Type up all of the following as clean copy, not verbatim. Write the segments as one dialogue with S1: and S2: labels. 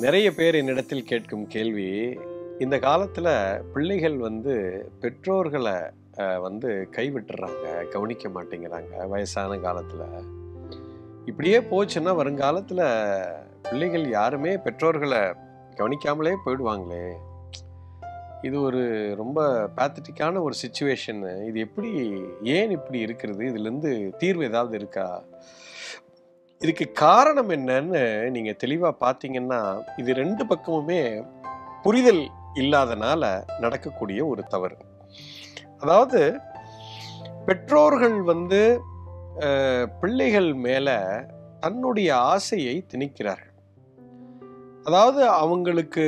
S1: நிறைய பேர் என்னிடத்தில் கேட்கும் கேள்வி, இந்த காலத்துல பிள்ளைகள் பெற்றோர்களை கைவிட்டுறாங்க, கவனிக்க மாட்டேங்கிறாங்க வயசான காலத்துல. இப்படியே போச்சுன்னா வருங்காலத்துல பிள்ளைகள் யாருமே பெற்றோர்களை கவனிக்காமலே போயிடுவாங்களே. இது ஒரு ரொம்ப பேத்தட்டிக்கான ஒரு சிச்சுவேஷன். இது எப்படி, ஏன் இப்படி இருக்கிறது? இதுல இருந்து தீர்வு ஏதாவது இருக்கா? இதுக்கு காரணம் என்னன்னு நீங்க தெளிவா பார்த்தீங்கன்னா, இது 2 பக்கமுமே புரிதல் இல்லாதனால நடக்கக்கூடிய ஒரு தவறு. அதாவது பெற்றோர்கள் பிள்ளைகள் மேல தன்னுடைய ஆசையை திணிக்கிறார்கள். அதாவது அவங்களுக்கு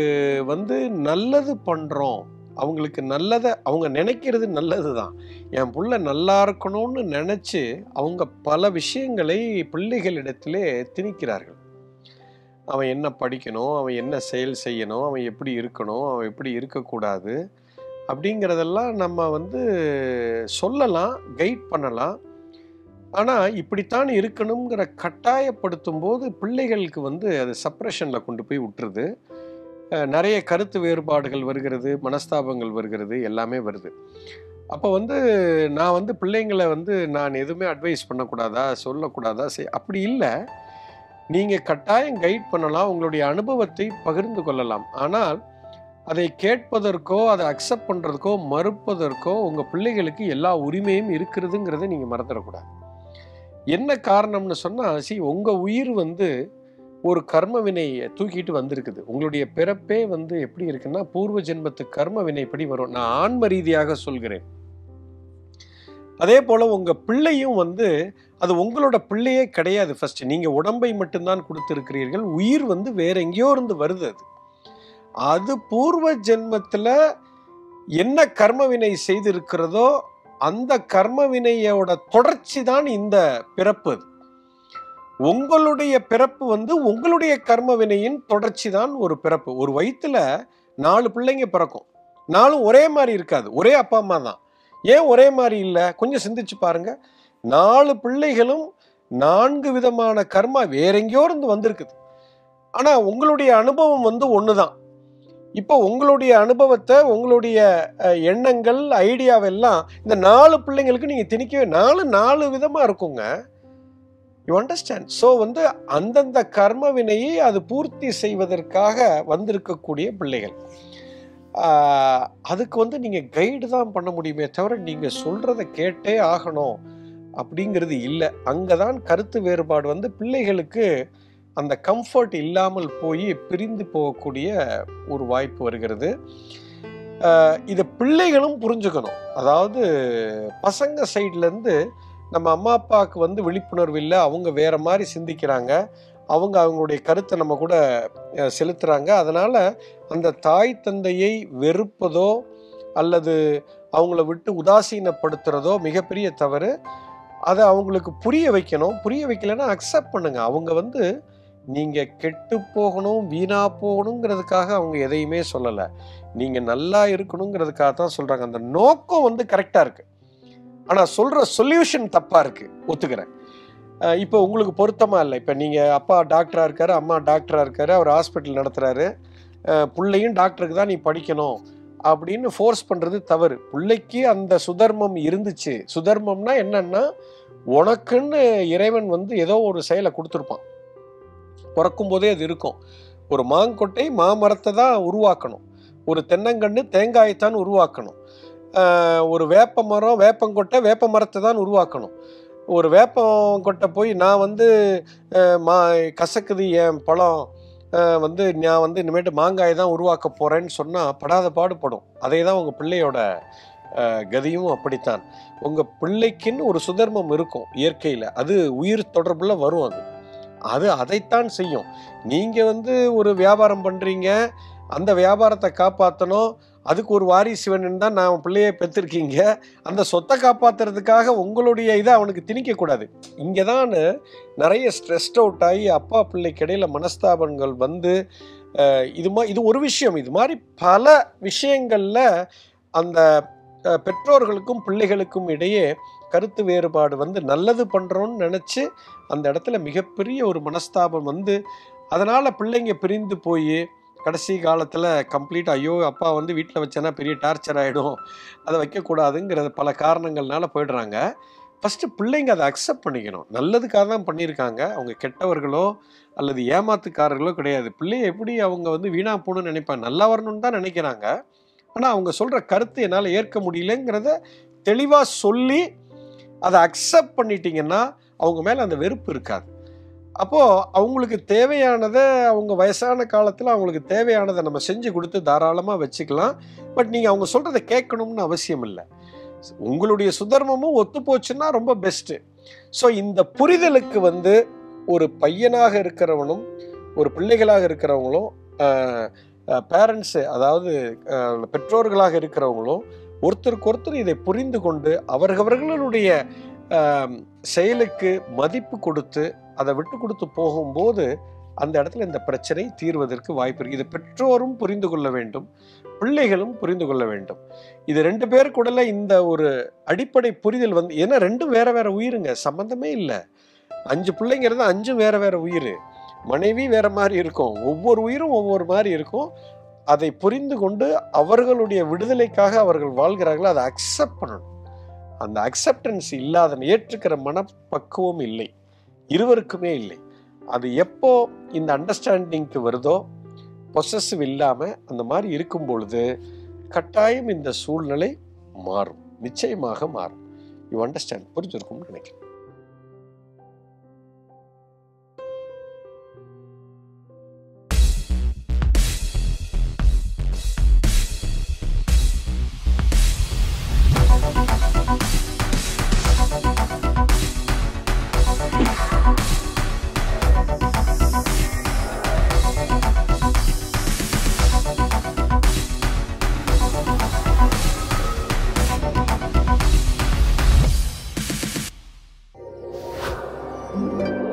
S1: நல்லது பண்றோம், அவங்களுக்கு நல்லதை அவங்க நினைக்கிறது நல்லதுதான். என் புள்ள நல்லா இருக்கணும்னு நினைச்சு அவங்க பல விஷயங்களை பிள்ளைகளிடத்திலே திணிக்கிறார்கள். அவன் என்ன படிக்கணும், அவன் என்ன செயல் செய்யணும், அவன் எப்படி இருக்கணும், அவன் எப்படி இருக்கக்கூடாது அப்படிங்கிறதெல்லாம் நம்ம சொல்லலாம், கைட் பண்ணலாம். ஆனால் இப்படித்தான் இருக்கணுங்கிற கட்டாயப்படுத்தும் போது பிள்ளைகளுக்கு அது சப்ரெஷனில் கொண்டு போய் விட்டுருது. நிறைய கருத்து வேறுபாடுகள் வருகிறது, மனஸ்தாபங்கள் வருகிறது, எல்லாமே வருது. அப்போ நான் பிள்ளைங்களை நான் எதுவுமே அட்வைஸ் பண்ணக்கூடாதா, சொல்லக்கூடாதா, அப்படி இல்லை. நீங்கள் கட்டாயம் கைட் பண்ணலாம், உங்களுடைய அனுபவத்தை பகிர்ந்து கொள்ளலாம். ஆனால் அதை கேட்பதற்கோ அதை அக்செப்ட் பண்ணுறதுக்கோ மறுப்பதற்கோ உங்கள் பிள்ளைகளுக்கு எல்லா உரிமையும் இருக்கிறதுங்கிறத நீங்கள் மறந்துடக்கூடாது. என்ன காரணம்னு சொன்னால், உங்கள் உயிர் ஒரு கர்ம வினையை தூக்கிட்டு வந்திருக்குது. உங்களுடைய பிறப்பே எப்படி இருக்குன்னா பூர்வ ஜென்மத்து கர்ம வினைப்படி வரும். நான் ஆன்ம ரீதியாக சொல்கிறேன். அதே போல உங்க பிள்ளையும் அது உங்களோட பிள்ளையே கிடையாது. ஃபர்ஸ்ட் நீங்க உடம்பை மட்டும்தான் கொடுத்திருக்கிறீர்கள். உயிர் வேற எங்கேயோ இருந்து வருது. அது பூர்வ ஜென்மத்துல என்ன கர்ம வினை செய்திருக்கிறதோ அந்த கர்ம வினையோட தொடர்ச்சி தான் இந்த பிறப்பு. உங்களுடைய பிறப்பு உங்களுடைய கர்ம வினையின் தொடர்ச்சி தான் ஒரு பிறப்பு. ஒரு வயிற்றுல 4 பிள்ளைங்க பிறக்கும், 4 ஒரே மாதிரி இருக்காது, ஒரே அப்பா அம்மா தான். ஏன் ஒரே மாதிரி இல்லை? கொஞ்சம் சிந்திச்சு பாருங்க. 4 பிள்ளைகளும் 4 விதமான கர்மா வேற எங்கேயோ இருந்து வந்திருக்குது. ஆனா உங்களுடைய அனுபவம் ஒண்ணுதான். இப்போ உங்களுடைய அனுபவத்தை, உங்களுடைய எண்ணங்கள், ஐடியாவெல்லாம் இந்த 4 பிள்ளைங்களுக்கு நீங்க திணிக்கவே 4 விதமா இருக்குங்க. You understand? ஸோ அந்தந்த கர்ம வினையை அது பூர்த்தி செய்வதற்காக வந்திருக்கக்கூடிய பிள்ளைகள். அதுக்கு நீங்கள் கைடு தான் பண்ண முடியுமே தவிர நீங்கள் சொல்கிறத கேட்டே ஆகணும் அப்படிங்கிறது இல்லை. அங்கே தான் கருத்து வேறுபாடு பிள்ளைகளுக்கு அந்த கம்ஃபர்ட் இல்லாமல் போய் பிரிந்து போகக்கூடிய ஒரு வாய்ப்பு வருகிறது. இதை பிள்ளைகளும் புரிஞ்சுக்கணும். அதாவது பசங்க சைட்லேருந்து நம்ம அம்மா அப்பாவுக்கு விழிப்புணர்வு இல்லை, அவங்க வேற மாதிரி சிந்திக்கிறாங்க, அவங்களுடைய கருத்தை நம்ம கூட செலுத்துகிறாங்க. அதனால் அந்த தாய் தந்தையை வெறுப்பதோ அல்லது அவங்கள விட்டு உதாசீனப்படுத்துறதோ மிகப்பெரிய தவறு. அதை அவங்களுக்கு புரிய வைக்கணும். புரிய வைக்கலைன்னா அக்செப்ட் பண்ணுங்க. அவங்க நீங்கள் கெட்டு போகணும், வீணா போகணுங்கிறதுக்காக அவங்க எதையுமே சொல்லலை, நீங்கள் நல்லா இருக்கணுங்கிறதுக்காக தான் சொல்கிறாங்க. அந்த நோக்கம் கரெக்டாக இருக்குது. ஆனால் சொல்கிற சொல்யூஷன் தப்பாக இருக்குது, ஒத்துக்கிறேன். இப்போ உங்களுக்கு பொருத்தமாக இல்லை. இப்போ நீங்கள் அப்பா டாக்டராக இருக்காரு, அம்மா டாக்டராக இருக்காரு, அவர் ஹாஸ்பிட்டல் நடத்துகிறாரு, பிள்ளையும் டாக்டருக்கு தான் நீ படிக்கணும் அப்படின்னு ஃபோர்ஸ் பண்ணுறது தவறு. பிள்ளைக்கு அந்த சுதர்மம் இருந்துச்சு. சுதர்மம்னா என்னன்னா, உனக்குன்னு இறைவன் ஏதோ ஒரு செயலை கொடுத்துருப்பான். பிறக்கும் போதே அது இருக்கும். ஒரு மாங்கொட்டை மாமரத்தை தான் உருவாக்கணும், ஒரு தென்னங்கன்று தேங்காயத்தான் உருவாக்கணும், ஒரு வேப்ப மரம் வேப்பங்கொட்டை வேப்ப மரத்தை தான் உருவாக்கணும். ஒரு வேப்பங்கொட்டை போய் நான் கசக்குது என் பழம், நான் இனிமேட்டு மாங்காய் தான் உருவாக்க போகிறேன்னு சொன்னால் படாத பாடுபடும். அதே தான் உங்கள் பிள்ளையோட கதியும் அப்படித்தான். உங்கள் பிள்ளைக்குன்னு ஒரு சுதர்மம் இருக்கும் இயற்கையில், அது உயிர் தொடர்பில் வரும். அது அதைத்தான் செய்யும். நீங்கள் ஒரு வியாபாரம் பண்ணுறீங்க, அந்த வியாபாரத்தை காப்பாற்றணும், அதுக்கு ஒரு வாரிசு வேணும்னு தான் நான் பிள்ளையை பெற்றிருக்கீங்க. அந்த சொத்தை காப்பாற்றுறதுக்காக உங்களுடைய இதை அவனுக்கு திணிக்கக்கூடாது. இங்கே தான் நிறைய ஸ்ட்ரெஸ்ட் அவுட் ஆகி அப்பா பிள்ளைக்கு இடையில் மனஸ்தாபங்கள் இது ஒரு விஷயம். இது மாதிரி பல விஷயங்களில் அந்த பெற்றோர்களுக்கும் பிள்ளைகளுக்கும் இடையே கருத்து வேறுபாடு நல்லது பண்ணுறோன்னு நினச்சி அந்த இடத்துல மிகப்பெரிய ஒரு மனஸ்தாபம் அதனால பிள்ளைங்க பிரிந்து போய் கடைசி காலத்தில் கம்ப்ளீட் ஐயோ அப்பா வந்து வீட்டில் வச்சேன்னா பெரிய டார்ச்சர் ஆகிடும், அதை வைக்கக்கூடாதுங்கிறது பல காரணங்கள்னால போயிடுறாங்க. ஃபஸ்ட்டு பிள்ளைங்க அதை அக்செப்ட் பண்ணிக்கணும். நல்லதுக்காக தான் பண்ணியிருக்காங்க, அவங்க கெட்டவர்களோ அல்லது ஏமாத்துக்காரர்களோ கிடையாது. பிள்ளைய எப்படி அவங்க வந்து வீணாக போகணும்னு நினைப்பாங்க, நல்லா வரணும்னு தான் நினைக்கிறாங்க. ஆனால் அவங்க சொல்கிற கருத்து என்னால் ஏற்க முடியலங்கிறத தெளிவாக சொல்லி அதை அக்செப்ட் பண்ணிட்டீங்கன்னா அவங்க மேலே அந்த வெறுப்பு இருக்காது. அப்போது அவங்களுக்கு தேவையானதை அவங்க வயசான காலத்தில் அவங்களுக்கு தேவையானதை நம்ம செஞ்சு கொடுத்து தாராளமாக வச்சுக்கலாம். பட் நீங்கள் அவங்க சொல்கிறத கேட்கணும்னு அவசியம் இல்லை. உங்களுடைய சுதர்மமும் ஒத்து போச்சுன்னா ரொம்ப பெஸ்ட்டு. ஸோ இந்த புரிதலுக்கு வந்து ஒரு பையனாக இருக்கிறவனும் ஒரு பிள்ளைகளாக இருக்கிறவங்களும் பேரண்ட்ஸு, அதாவது பெற்றோர்களாக இருக்கிறவங்களும் ஒருத்தருக்கு ஒருத்தர் இதை புரிந்து கொண்டு அவர்களுடைய செயலுக்கு மதிப்பு கொடுத்து அதை விட்டு கொடுத்து போகும்போது அந்த இடத்துல இந்த பிரச்சனை தீர்வதற்கு வாய்ப்பு இருக்கு. இது பெற்றோரும் புரிந்து கொள்ள வேண்டும், பிள்ளைகளும் புரிந்து கொள்ள வேண்டும். இது 2 பேருக்குள்ள இந்த ஒரு அடிப்படை புரிதல் வந்து, ஏன்னா 2 வேற வேற உயிருங்க, சம்பந்தமே இல்லை. 5 பிள்ளைங்கிறது 5 வேற வேற உயிர். மனைவி வேற மாதிரி இருக்கும், ஒவ்வொரு உயிரும் ஒவ்வொரு மாதிரி இருக்கும். அதை புரிந்து கொண்டு அவர்களுடைய விடுதலைக்காக அவர்கள் வாழ்கிறார்கள், அதை அக்செப்ட் பண்ணணும். அந்த அக்செப்டன்ஸ் இல்லாத, ஏற்றுக்கிற மனப்பக்குவம் இல்லை, இருவருக்குமே இல்லை. அது எப்போ இந்த அண்டர்ஸ்டாண்டிங்க்கு வருதோ, பொசசிவ் இல்லாமல் அந்த மாதிரி இருக்கும் பொழுது கட்டாயம் இந்த சூழ்நிலை மாறும், நிச்சயமாக மாறும். யூ அண்டர்ஸ்டாண்ட், புரிஞ்சிருக்கும்னு நினைக்கிறேன்.
S2: Thank you.